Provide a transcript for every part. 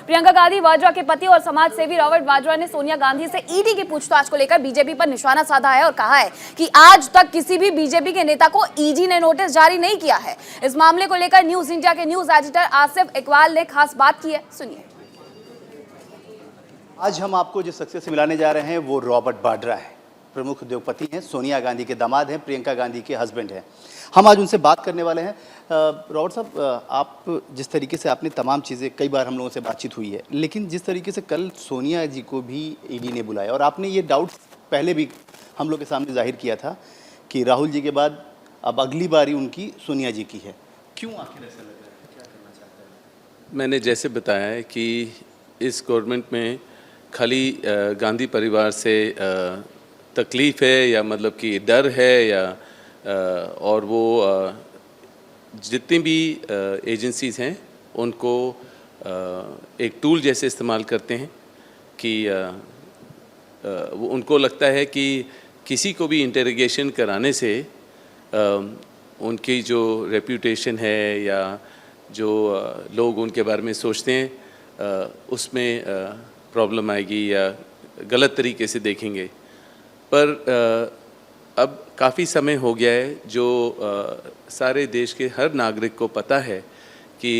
प्रियंका गांधी वाड्रा के पति और समाज सेवी रॉबर्ट वाड्रा ने सोनिया गांधी से ईडी की पूछताछ को लेकर बीजेपी पर निशाना साधा है और कहा है कि आज तक किसी भी बीजेपी के नेता को ईडी ने नोटिस जारी नहीं किया है। इस मामले को लेकर न्यूज इंडिया के न्यूज एडिटर आसिफ इकबाल ने खास बात की है, सुनिए। आज हम आपको जिस शख्सियत से मिलाने जा रहे हैं वो रॉबर्ट वाड्रा है। प्रमुख उद्योगपति हैं, सोनिया गांधी के दामाद हैं, प्रियंका गांधी के हस्बैंड हैं। हम आज उनसे बात करने वाले हैं। रॉबर्ट साहब, आप जिस तरीके से आपने तमाम चीज़ें, कई बार हम लोगों से बातचीत हुई है, लेकिन जिस तरीके से कल सोनिया जी को भी ईडी ने बुलाया और आपने ये डाउट पहले भी हम लोग के सामने जाहिर किया था कि राहुल जी के बाद अब अगली बारी उनकी सोनिया जी की है, क्यों आखिर ऐसा लग रहा है, क्या करना चाहते हैं? मैंने जैसे बताया है कि इस गवर्नमेंट में खाली गांधी परिवार से तकलीफ़ है या मतलब कि डर है या और वो जितनी भी एजेंसीज़ हैं उनको एक टूल जैसे इस्तेमाल करते हैं कि वो उनको लगता है कि किसी को भी इंटरोगेशन कराने से उनकी जो रेप्यूटेशन है या जो लोग उनके बारे में सोचते हैं उसमें प्रॉब्लम आएगी या गलत तरीके से देखेंगे। पर अब काफ़ी समय हो गया है जो सारे देश के हर नागरिक को पता है कि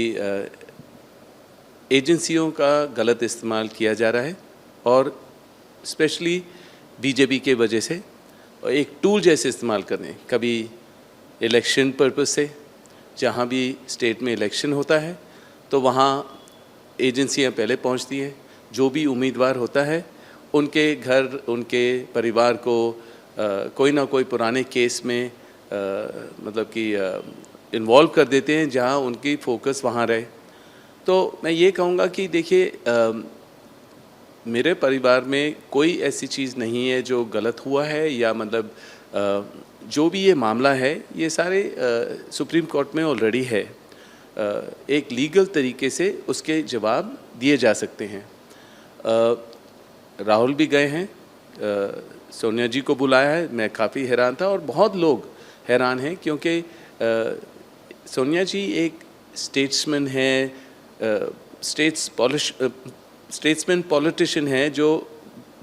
एजेंसियों का गलत इस्तेमाल किया जा रहा है और स्पेशली बीजेपी के वजह से एक टूल जैसे इस्तेमाल करने, कभी इलेक्शन पर्पस से, जहाँ भी स्टेट में इलेक्शन होता है तो वहाँ एजेंसियाँ पहले पहुँचती हैं, जो भी उम्मीदवार होता है उनके घर, उनके परिवार को कोई ना कोई पुराने केस में मतलब कि इन्वॉल्व कर देते हैं जहां उनकी फोकस वहां रहे। तो मैं ये कहूँगा कि देखिए, मेरे परिवार में कोई ऐसी चीज़ नहीं है जो गलत हुआ है या मतलब जो भी ये मामला है ये सारे सुप्रीम कोर्ट में ऑलरेडी है। एक लीगल तरीके से उसके जवाब दिए जा सकते हैं। राहुल भी गए हैं, सोनिया जी को बुलाया है। मैं काफ़ी हैरान था और बहुत लोग हैरान हैं क्योंकि सोनिया जी एक स्टेट्समैन है, स्टेट्समैन पॉलिटिशियन है जो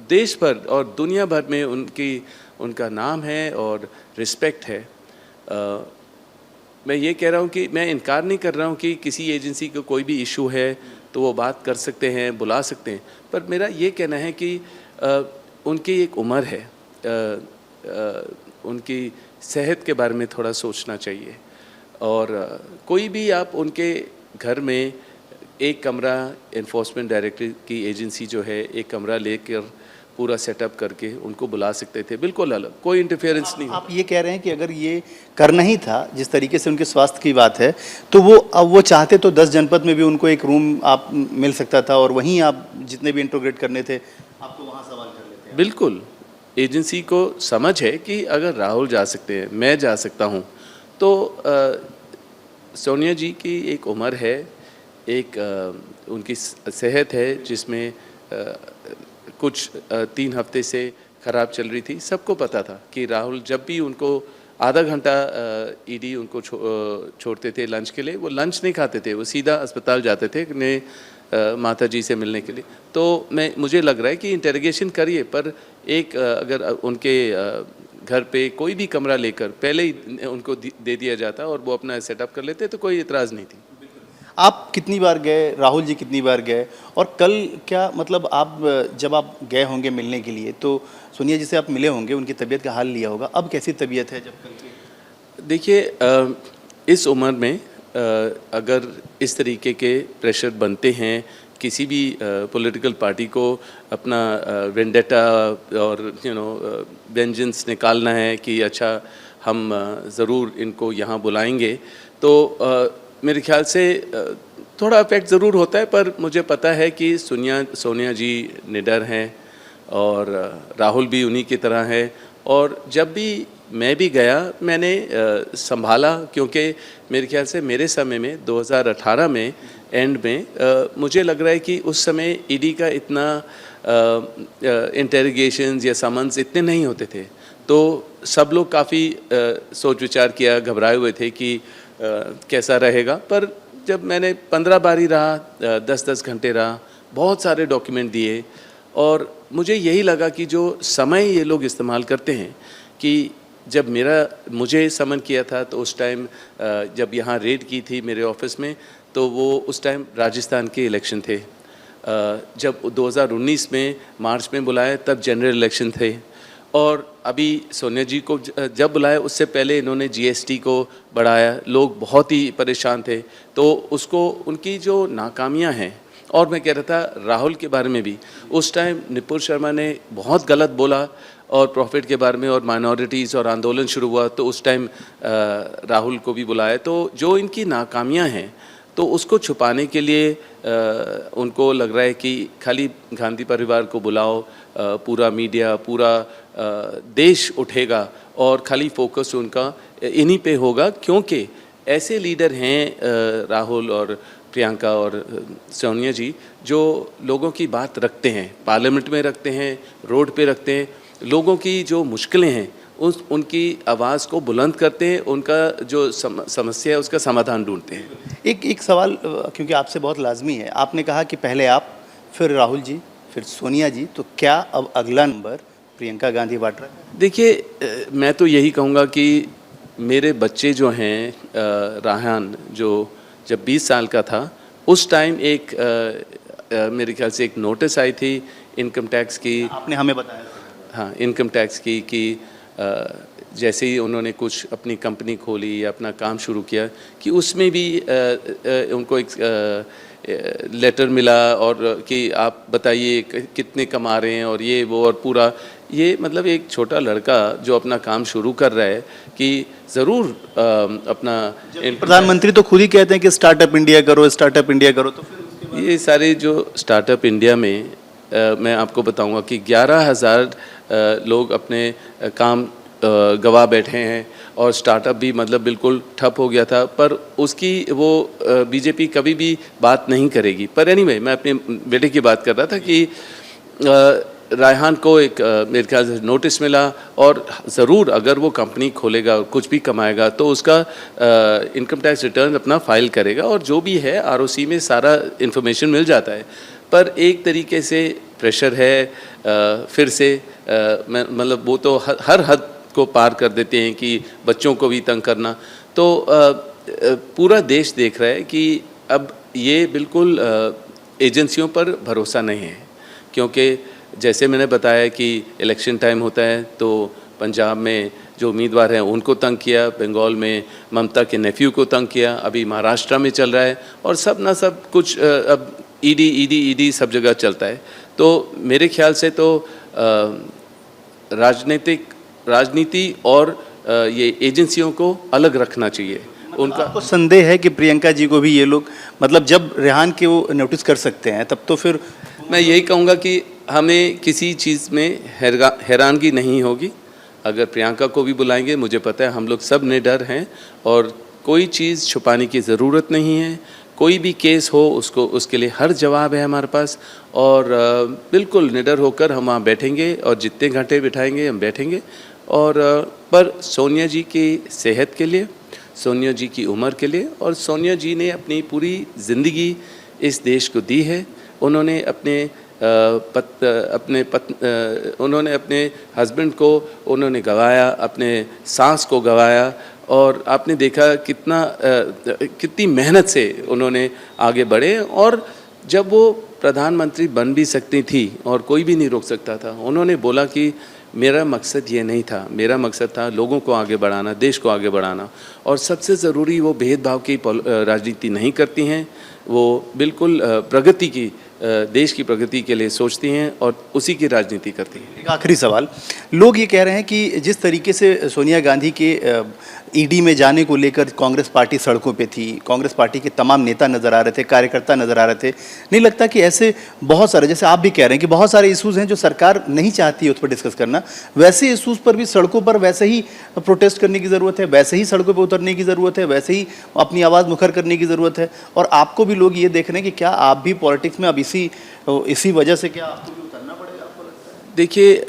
देश भर और दुनिया भर में उनका नाम है और रिस्पेक्ट है। मैं ये कह रहा हूँ कि मैं इनकार नहीं कर रहा हूँ कि किसी एजेंसी को कोई भी इशू है तो वो बात कर सकते हैं, बुला सकते हैं, पर मेरा ये कहना है कि उनकी एक उम्र है, उनकी सेहत के बारे में थोड़ा सोचना चाहिए। और कोई भी आप उनके घर में एक कमरा, एनफोर्समेंट डायरेक्टरेट की एजेंसी जो है, एक कमरा लेकर पूरा सेटअप करके उनको बुला सकते थे, बिल्कुल अलग, कोई इंटरफेरेंस नहीं। आप ये कह रहे हैं कि अगर ये करना ही था, जिस तरीके से उनके स्वास्थ्य की बात है, तो अब वो चाहते तो 10 जनपद में भी उनको एक रूम आप मिल सकता था और वहीं आप जितने भी इंट्रोग्रेट करने थे आपको वहाँ सवाल कर लेते हैं। बिल्कुल, एजेंसी को समझ है कि अगर राहुल जा सकते हैं, मैं जा सकता हूँ, तो सोनिया जी की एक उम्र है, एक उनकी सेहत है जिसमें कुछ 3 हफ्ते से ख़राब चल रही थी। सबको पता था कि राहुल जब भी उनको आधा घंटा ईडी उनको छोड़ते थे लंच के लिए, वो लंच नहीं खाते थे, वो सीधा अस्पताल जाते थे अपने माता जी से मिलने के लिए। तो मुझे लग रहा है कि इंटरोगेशन करिए, पर एक अगर उनके घर पे कोई भी कमरा लेकर पहले ही उनको दे दिया जाता और वो अपना सेटअप कर लेते तो कोई इतराज़ नहीं थी। आप कितनी बार गए, राहुल जी कितनी बार गए, और कल क्या मतलब आप जब आप गए होंगे मिलने के लिए तो सोनिया जी से आप मिले होंगे, उनकी तबीयत का हाल लिया होगा, अब कैसी तबीयत है जब कल की? देखिए, इस उम्र में अगर इस तरीके के प्रेशर बनते हैं, किसी भी पॉलिटिकल पार्टी को अपना वेंडेटा और वेंजेंस निकालना है कि अच्छा हम ज़रूर इनको यहाँ बुलाएंगे, तो मेरे ख्याल से थोड़ा इफेक्ट ज़रूर होता है। पर मुझे पता है कि सोनिया जी निडर हैं और राहुल भी उन्हीं की तरह है। और जब भी मैं भी गया मैंने संभाला, क्योंकि मेरे ख्याल से मेरे समय में 2018 में एंड में मुझे लग रहा है कि उस समय ईडी का इतना इंटेरोगेशंस या समन्स इतने नहीं होते थे, तो सब लोग काफ़ी सोच विचार किया, घबराए हुए थे कि कैसा रहेगा। पर जब मैंने 15 बार ही रहा, 10-10 घंटे रहा, बहुत सारे डॉक्यूमेंट दिए और मुझे यही लगा कि जो समय ये लोग इस्तेमाल करते हैं कि जब मुझे समन किया था तो उस टाइम जब यहाँ रेड की थी मेरे ऑफिस में, तो वो उस टाइम राजस्थान के इलेक्शन थे। जब 2019 में मार्च में बुलाए तब जनरल इलेक्शन थे और अभी सोनिया जी को जब बुलाया उससे पहले इन्होंने जीएसटी को बढ़ाया, लोग बहुत ही परेशान थे। तो उसको उनकी जो नाकामियां हैं, और मैं कह रहा था राहुल के बारे में भी उस टाइम निपुण शर्मा ने बहुत गलत बोला और प्रॉफिट के बारे में और माइनॉरिटीज़ और आंदोलन शुरू हुआ तो उस टाइम राहुल को भी बुलाया। तो जो इनकी नाकामियां हैं तो उसको छुपाने के लिए उनको लग रहा है कि खाली गांधी परिवार को बुलाओ, पूरा मीडिया, पूरा देश उठेगा और खाली फोकस उनका इन्हीं पे होगा, क्योंकि ऐसे लीडर हैं राहुल और प्रियंका और सोनिया जी जो लोगों की बात रखते हैं, पार्लियामेंट में रखते हैं, रोड पे रखते हैं, लोगों की जो मुश्किलें हैं उनकी आवाज़ को बुलंद करते हैं, उनका जो समस्या है उसका समाधान ढूंढते हैं। एक सवाल क्योंकि आपसे बहुत लाजमी है, आपने कहा कि पहले आप, फिर राहुल जी, फिर सोनिया जी, तो क्या अब अगला नंबर प्रियंका गांधी वाड्रा? देखिए, मैं तो यही कहूँगा कि मेरे बच्चे जो हैं, रायहान जो जब 20 साल का था उस टाइम एक मेरे ख्याल से एक नोटिस आई थी इनकम टैक्स की, आपने हमें बताया। हाँ, इनकम टैक्स की कि जैसे ही उन्होंने कुछ अपनी कंपनी खोली या अपना काम शुरू किया कि उसमें भी उनको एक लेटर मिला और कि आप बताइए कितने कमा रहे हैं और ये वो, और पूरा ये मतलब एक छोटा लड़का जो अपना काम शुरू कर रहा है कि ज़रूर अपना प्रधानमंत्री तो खुद ही कहते हैं कि स्टार्टअप इंडिया करो, स्टार्टअप इंडिया करो, तो फिर ये सारे जो स्टार्टअप इंडिया में मैं आपको बताऊंगा कि 11,000 लोग अपने काम गवा बैठे हैं और स्टार्टअप भी मतलब बिल्कुल ठप हो गया था, पर उसकी वो बीजेपी कभी भी बात नहीं करेगी। पर एनीवे, मैं अपने बेटे की बात कर रहा था कि रायहान को एक मेरे ख्याल से नोटिस मिला और ज़रूर अगर वो कंपनी खोलेगा और कुछ भी कमाएगा तो उसका इनकम टैक्स रिटर्न अपना फाइल करेगा और जो भी है आरओसी में सारा इन्फॉर्मेशन मिल जाता है। पर एक तरीके से प्रेशर है फिर से मतलब वो तो हर हद को पार कर देते हैं कि बच्चों को भी तंग करना। तो पूरा देश देख रहा है कि अब ये बिल्कुल एजेंसियों पर भरोसा नहीं है, क्योंकि जैसे मैंने बताया कि इलेक्शन टाइम होता है तो पंजाब में जो उम्मीदवार हैं उनको तंग किया, बंगाल में ममता के नेफ्यू को तंग किया, अभी महाराष्ट्र में चल रहा है और सब ना सब कुछ अब ईडी सब जगह चलता है। तो मेरे ख्याल से तो राजनीति और ये एजेंसियों को अलग रखना चाहिए। उनका आपको संदेह है कि प्रियंका जी को भी ये लोग मतलब जब रेहान के वो नोटिस कर सकते हैं तब तो फिर मैं यही कहूँगा कि हमें किसी चीज़ में हैरानगी नहीं होगी। अगर प्रियंका को भी बुलाएंगे, मुझे पता है हम लोग सब निडर हैं और कोई चीज़ छुपाने की ज़रूरत नहीं है। कोई भी केस हो उसके लिए हर जवाब है हमारे पास और बिल्कुल निडर होकर हम वहाँ बैठेंगे और जितने घंटे बिठाएंगे हम बैठेंगे। और पर सोनिया जी की सेहत के लिए, सोनिया जी की उम्र के लिए, और सोनिया जी ने अपनी पूरी ज़िंदगी इस देश को दी है। उन्होंने उन्होंने अपने हस्बैंड को उन्होंने गंवाया, अपने सास को गंवाया और आपने देखा कितनी मेहनत से उन्होंने आगे बढ़े। और जब वो प्रधानमंत्री बन भी सकती थी और कोई भी नहीं रोक सकता था, उन्होंने बोला कि मेरा मकसद ये नहीं था, मेरा मकसद था लोगों को आगे बढ़ाना, देश को आगे बढ़ाना। और सबसे ज़रूरी वो भेदभाव की राजनीति नहीं करती हैं, वो बिल्कुल प्रगति की, देश की प्रगति के लिए सोचती हैं और उसी की राजनीति करती हैं। एक आखिरी सवाल, लोग ये कह रहे हैं कि जिस तरीके से सोनिया गांधी के ईडी में जाने को लेकर कांग्रेस पार्टी सड़कों पे थी, कांग्रेस पार्टी के तमाम नेता नज़र आ रहे थे, कार्यकर्ता नज़र आ रहे थे, नहीं लगता कि ऐसे बहुत सारे, जैसे आप भी कह रहे हैं कि बहुत सारे इशूज़ हैं जो सरकार नहीं चाहती है उस पर डिस्कस करना, वैसे इशूज़ पर भी सड़कों पर वैसे ही प्रोटेस्ट करने की ज़रूरत है, वैसे ही सड़कों पर उतरने की ज़रूरत है, वैसे ही अपनी आवाज़ मुखर करने की ज़रूरत है। और आपको भी लोग ये देख रहे हैं कि क्या आप भी पॉलिटिक्स में अब इसी वजह से क्या आपको भी उतरना पड़ेगा, आपको लगता है? देखिए,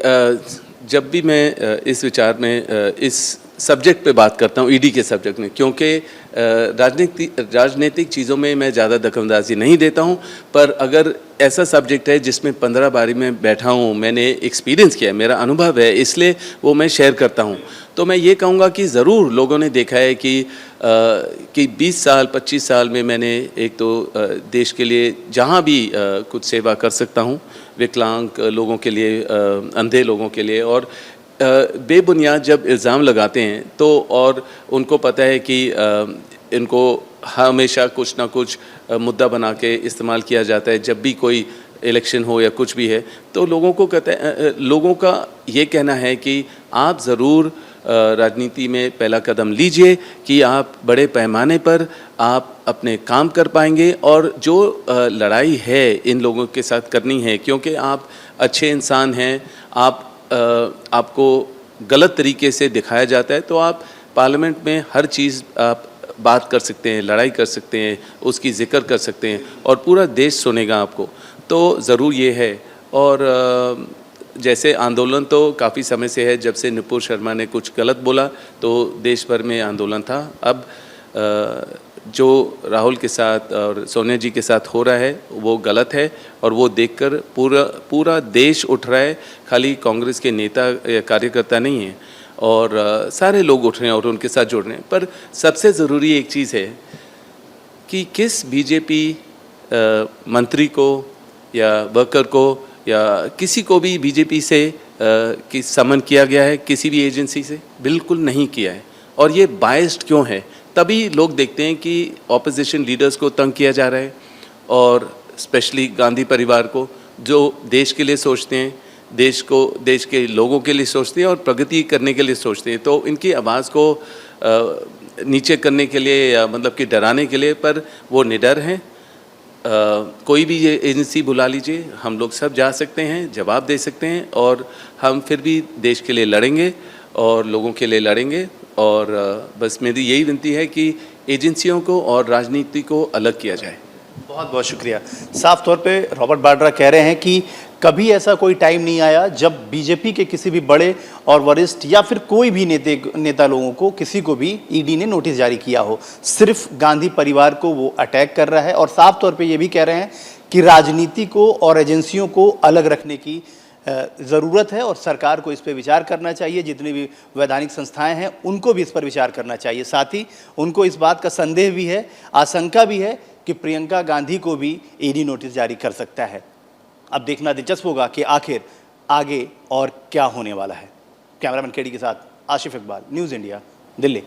जब भी मैं इस विचार में इस सब्जेक्ट पे बात करता हूँ, ईडी के सब्जेक्ट में, क्योंकि राजनीतिक चीज़ों में मैं ज़्यादा दखलंदाजी नहीं देता हूँ। पर अगर ऐसा सब्जेक्ट है जिसमें 15 बारी में बैठा हूँ, मैंने एक्सपीरियंस किया है, मेरा अनुभव है, इसलिए वो मैं शेयर करता हूँ। तो मैं ये कहूँगा कि ज़रूर लोगों ने देखा है कि 20 साल 25 साल में मैंने एक तो देश के लिए जहाँ भी कुछ सेवा कर सकता हूँ, विकलांग लोगों के लिए, अंधे लोगों के लिए, और बेबुनियाद जब इल्ज़ाम लगाते हैं तो, और उनको पता है कि इनको हमेशा कुछ ना कुछ मुद्दा बना के इस्तेमाल किया जाता है जब भी कोई इलेक्शन हो या कुछ भी है, तो लोगों को लोगों का ये कहना है कि आप ज़रूर राजनीति में पहला कदम लीजिए कि आप बड़े पैमाने पर आप अपने काम कर पाएंगे, और जो लड़ाई है इन लोगों के साथ करनी है, क्योंकि आप अच्छे इंसान हैं, आपको गलत तरीके से दिखाया जाता है, तो आप पार्लियामेंट में हर चीज़ आप बात कर सकते हैं, लड़ाई कर सकते हैं, उसकी जिक्र कर सकते हैं, और पूरा देश सुनेगा आपको। तो ज़रूर ये है। और जैसे आंदोलन तो काफ़ी समय से है, जब से नुपुर शर्मा ने कुछ गलत बोला तो देश भर में आंदोलन था। अब जो राहुल के साथ और सोनिया जी के साथ हो रहा है वो गलत है, और वो देखकर पूरा देश उठ रहा है। खाली कांग्रेस के नेता या कार्यकर्ता नहीं हैं, और सारे लोग उठ रहे हैं और उनके साथ जुड़ रहे हैं। पर सबसे ज़रूरी एक चीज़ है कि किस बीजेपी मंत्री को या वर्कर को या किसी को भी बीजेपी से कि समन किया गया है किसी भी एजेंसी से? बिल्कुल नहीं किया है। और ये बायस्ड क्यों है? तभी लोग देखते हैं कि ऑपोजिशन लीडर्स को तंग किया जा रहा है, और स्पेशली गांधी परिवार को, जो देश के लिए सोचते हैं, देश के लोगों के लिए सोचते हैं और प्रगति करने के लिए सोचते हैं। तो इनकी आवाज़ को नीचे करने के लिए, या मतलब कि डराने के लिए, पर वो निडर हैं। कोई भी ये एजेंसी बुला लीजिए, हम लोग सब जा सकते हैं, जवाब दे सकते हैं, और हम फिर भी देश के लिए लड़ेंगे और लोगों के लिए लड़ेंगे। और बस मेरी यही विनती है कि एजेंसियों को और राजनीति को अलग किया जाए। बहुत बहुत शुक्रिया। साफ तौर पे रॉबर्ट वाड्रा कह रहे हैं कि कभी ऐसा कोई टाइम नहीं आया जब बीजेपी के किसी भी बड़े और वरिष्ठ या फिर कोई भी नेता लोगों को, किसी को भी ईडी ने नोटिस जारी किया हो। सिर्फ गांधी परिवार को वो अटैक कर रहा है, और साफ तौर पे ये भी कह रहे हैं कि राजनीति को और एजेंसियों को अलग रखने की ज़रूरत है, और सरकार को इस पर विचार करना चाहिए। जितनी भी वैधानिक संस्थाएं हैं उनको भी इस पर विचार करना चाहिए। साथ ही उनको इस बात का संदेह भी है, आशंका भी है कि प्रियंका गांधी को भी ईडी नोटिस जारी कर सकता है। अब देखना दिलचस्प होगा कि आखिर आगे और क्या होने वाला है। कैमरामैन केडी के साथ आशिफ इकबाल, न्यूज़ इंडिया, दिल्ली।